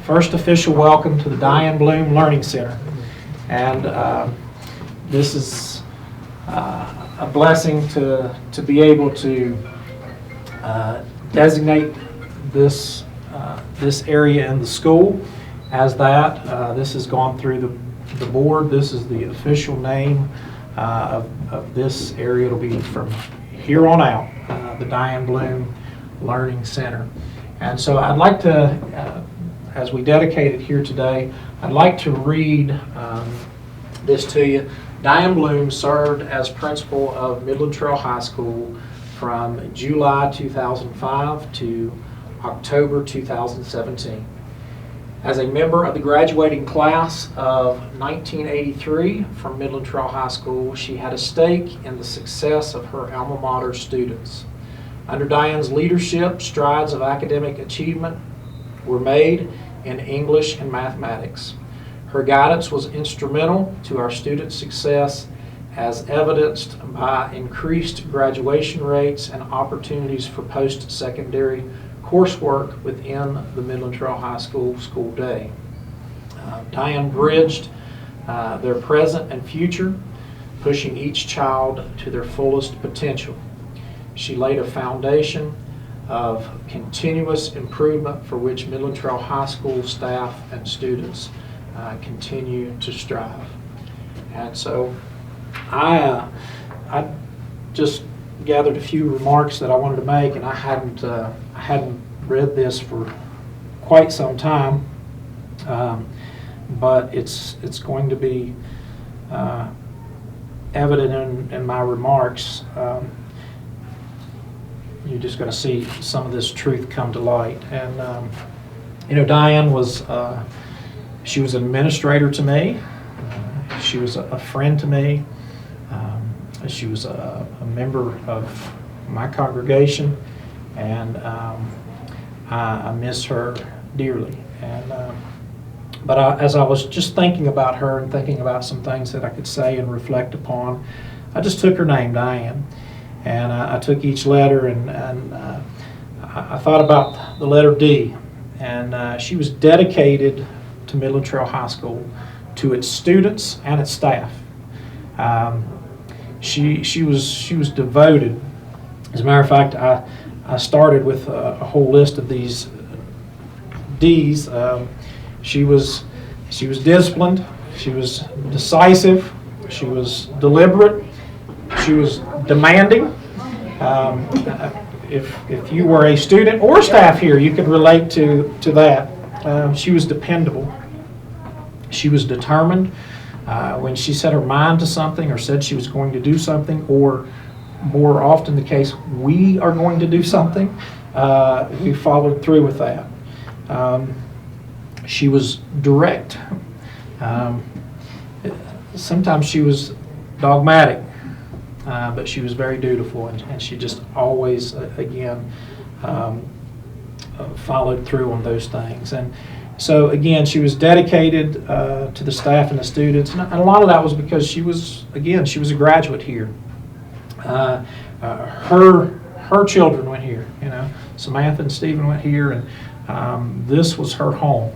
first official welcome to the Diane Blume Learning Center. And this is a blessing to be able to designate this area in the school as that. This has gone through the board. This is the official name of this area. It'll be from here on out, the Diane Blume Learning Center. And so I'd like to, as we dedicate it here today, I'd like to read this to you. Diane Blume served as principal of Midland Trail High School from July 2005 to October 2017. As a member of the graduating class of 1983 from Midland Trail High School, she had a stake in the success of her alma mater students. Under Diane's leadership, strides of academic achievement were made in English and mathematics. Her guidance was instrumental to our students' success, as evidenced by increased graduation rates and opportunities for post-secondary coursework within the Midland Trail High School school day. Diane bridged their present and future, pushing each child to their fullest potential. She laid a foundation of continuous improvement for which Midland Trail High School staff and students continue to strive. And so I just gathered a few remarks that I wanted to make, and I hadn't read this for quite some time, but it's going to be evident in my remarks. You're just going to see some of this truth come to light. And Diane was she was an administrator to me. She was a friend to me. She was a member of my congregation, and I miss her dearly. And but as I was just thinking about her and thinking about some things that I could say and reflect upon, I just took her name, Diane, and I took each letter, and I thought about the letter D. And she was dedicated to Midland Trail High School, to its students and its staff. She was devoted. As a matter of fact, I started with a whole list of these D's. She was disciplined. She was decisive. She was deliberate. She was demanding. If you were a student or staff here, you could relate to that. She was dependable. She was determined. When she set her mind to something or said she was going to do something, or more often the case, we are going to do something, we followed through with that. She was direct. Sometimes she was dogmatic, but she was very dutiful, and she just always, again, followed through on those things. And so again, she was dedicated to the staff and the students, and a lot of that was because she was a graduate here. Her children went here, Samantha and Stephen went here, and this was her home,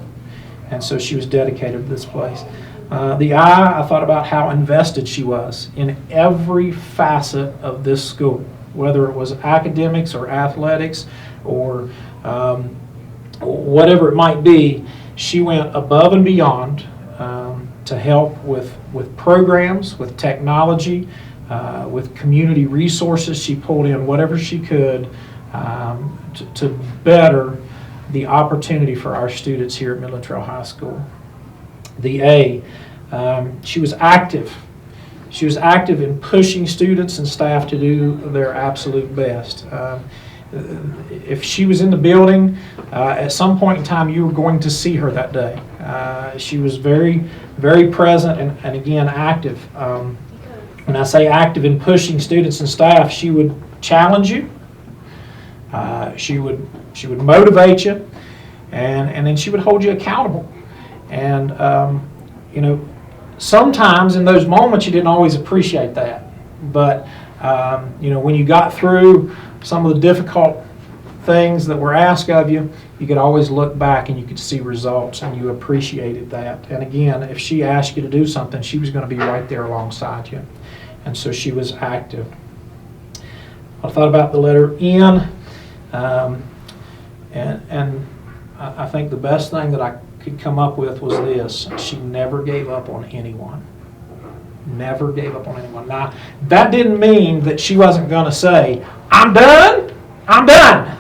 and so she was dedicated to this place. I thought about how invested she was in every facet of this school, whether it was academics or athletics or whatever it might be. She went above and beyond to help with programs, with technology, with community resources. She pulled in whatever she could to better the opportunity for our students here at Midland Trail High School. The A, she was active. She was active in pushing students and staff to do their absolute best. If she was in the building, at some point in time, you were going to see her that day. She was very, very present and again, active. When I say active in pushing students and staff, she would challenge you. She would motivate you, and then she would hold you accountable. And sometimes in those moments you didn't always appreciate that, but when you got through some of the difficult things that were asked of you, you could always look back and you could see results, and you appreciated that. And again, if she asked you to do something, she was going to be right there alongside you. And so she was active. I thought about the letter N, and I think the best thing that I could come up with was this: she never gave up on anyone. Never gave up on anyone. Now, that didn't mean that she wasn't going to say, "I'm done, I'm done."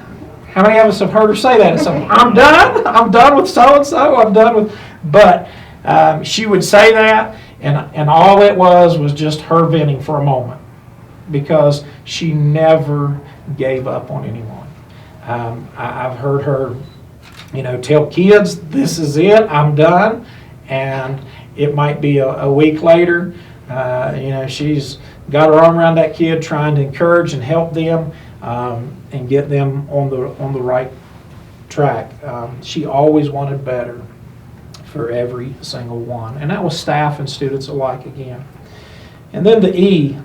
How many of us have heard her say that? I'm done with so-and-so, I'm done with, but she would say that, and all it was just her venting for a moment, because she never gave up on anyone. I've heard her, tell kids, "This is it, I'm done," and it might be a week later, she's got her arm around that kid, trying to encourage and help them and get them on the right track. She always wanted better for every single one, and that was staff and students alike again. And then the E,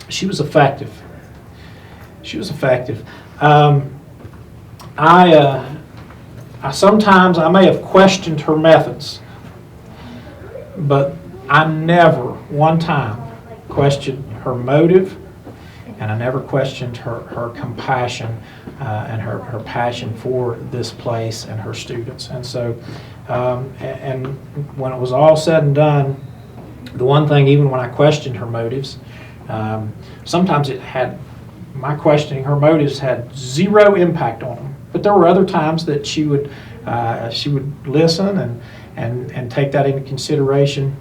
she was effective. She was effective. Sometimes I may have questioned her methods, but I never one time questioned her motive, and I never questioned her compassion and her passion for this place and her students. And so, and when it was all said and done, the one thing, even when I questioned her motives, sometimes my questioning her motives had zero impact on them. But there were other times that she would listen and take that into consideration.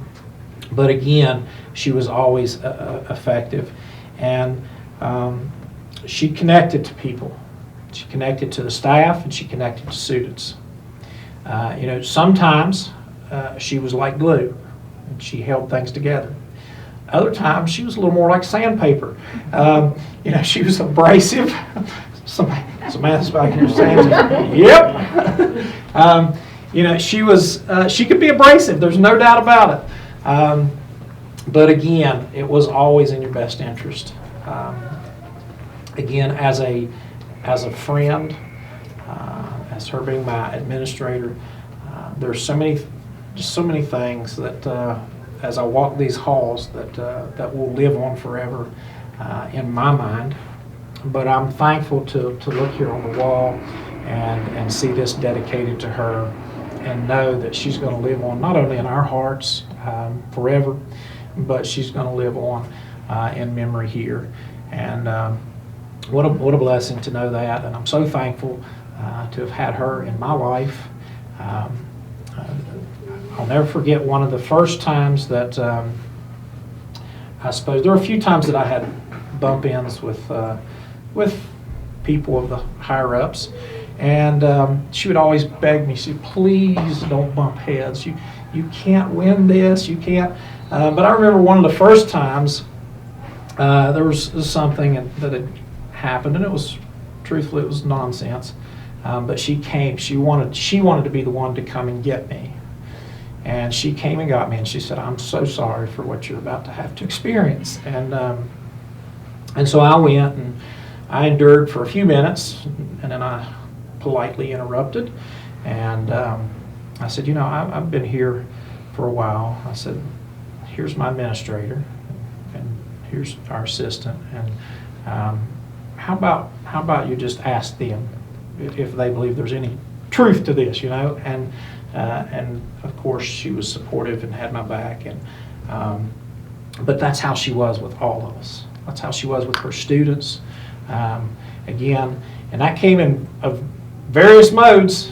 But again, she was always effective, and she connected to people. She connected to the staff, and she connected to students. Sometimes she was like glue, and she held things together. Other times she was a little more like sandpaper. She was abrasive. Samantha's back here saying, "Yep." She could be abrasive. There's no doubt about it. But again, it was always in your best interest. Again, as a friend, as her being my administrator, there's so many things that as I walk these halls that will live on forever in my mind. But I'm thankful to look here on the wall and see this dedicated to her, and know that she's going to live on not only in our hearts forever, but she's going to live on in memory here. And what a blessing to know that, and I'm so thankful to have had her in my life. I'll never forget one of the first times that I suppose there were a few times that I had bump-ins with people of the higher ups, and she would always beg me, she said, "Please don't bump heads. You can't win this. You can't." But I remember one of the first times there was something that had happened, and it was truthfully it was nonsense. But she came. She wanted to be the one to come and get me. And she came and got me, and she said, "I'm so sorry for what you're about to have to experience." And so I went, and I endured for a few minutes, and then I politely interrupted. And I said, I've been here for a while. I said, "Here's my administrator, and here's our assistant. And how about you just ask them if they believe there's any truth to this, And of course, she was supportive and had my back. But that's how she was with all of us. That's how she was with her students. Again, and that came in of various modes.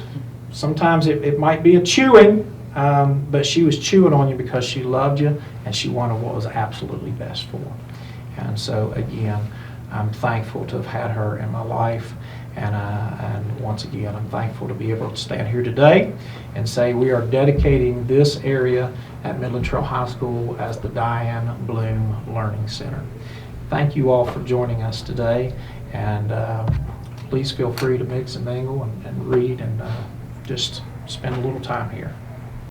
Sometimes it might be a chewing, but she was chewing on you because she loved you and she wanted what was absolutely best for you. And so again, I'm thankful to have had her in my life. And once again, I'm thankful to be able to stand here today and say we are dedicating this area at Midland Trail High School as the Diane Blume Learning Center. Thank you all for joining us today, and please feel free to mix and mingle and read and just spend a little time here.